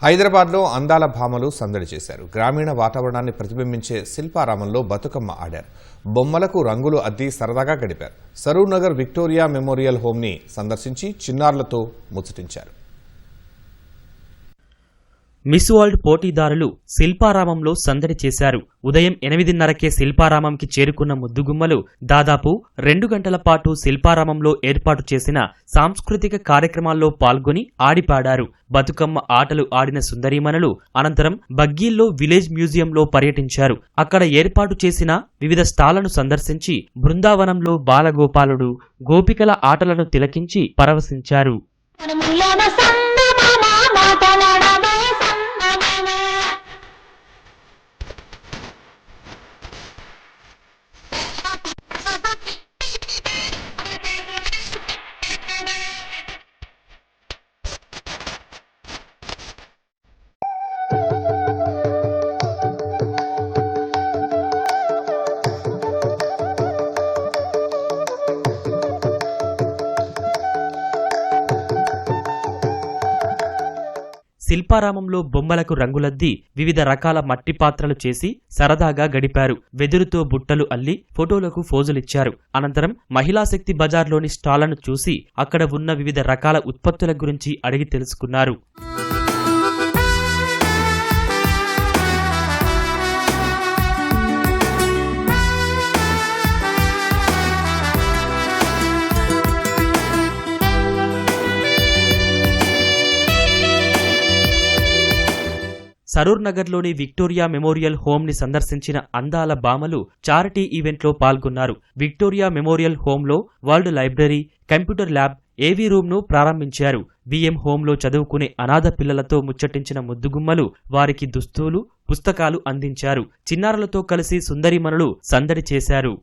హైదరాబాద్లో అందాల భామలు సందడి చేశారు. గ్రామీణ వాతావరణాన్ని ప్రతిబింబించే శిల్పారామంలో బతుకమ్మ ఆడారు. బొమ్మలకు రంగులు అద్ది సరదాగా గడిపారు. సరూర్ నగర్ విక్టోరియా మెమోరియల్ హోమ్ని సందర్శించి చిన్నారులతో ముచ్చటించారు. మిస్ వరల్డ్ పోటీదారులు శిల్పారామంలో సందడి చేశారు. ఉదయం 8:30కే శిల్పారామంకి చేరుకున్న ముద్దుగుమ్మలు దాదాపు 2 గంటల పాటు శిల్పారామంలో ఏర్పాటు చేసిన సాంస్కృతిక కార్యక్రమాల్లో పాల్గొని ఆడిపాడారు. బతుకమ్మ ఆటలు ఆడిన సుందరీమణులు అనంతరం బగ్గీల్లో విలేజ్ మ్యూజియంలో పర్యటించారు. అక్కడ ఏర్పాటు చేసిన వివిధ స్టాళ్లను సందర్శించి బృందావనంలో బాలగోపాలుడు, గోపికల ఆటలను తిలకించి పరవశించారు. శిల్పారామంలో బొమ్మలకు రంగులద్ది వివిధ రకాల మట్టి పాత్రలు చేసి సరదాగా గడిపారు. వెదురుతో బుట్టలు అల్లి ఫోటోలకు ఫోజులిచ్చారు. అనంతరం మహిళాశక్తి బజార్లోని స్టాళ్లను చూసి అక్కడ ఉన్న వివిధ రకాల ఉత్పత్తుల గురించి అడిగి తెలుసుకున్నారు. సరూర్ నగర్లోని విక్టోరియా మెమోరియల్ హోమ్ ని సందర్శించిన అందాల భామలు చారిటీ ఈవెంట్లో పాల్గొన్నారు. విక్టోరియా మెమోరియల్ హోంలో world library, computer lab, AV room ను ప్రారంభించారు. బిఎం హోంలో చదువుకునే అనాథ పిల్లలతో ముచ్చటించిన ముద్దుగుమ్మలు వారికి దుస్తులు, పుస్తకాలు అందించారు. చిన్నారులతో కలిసి సుందరీమణులు సందడి చేశారు.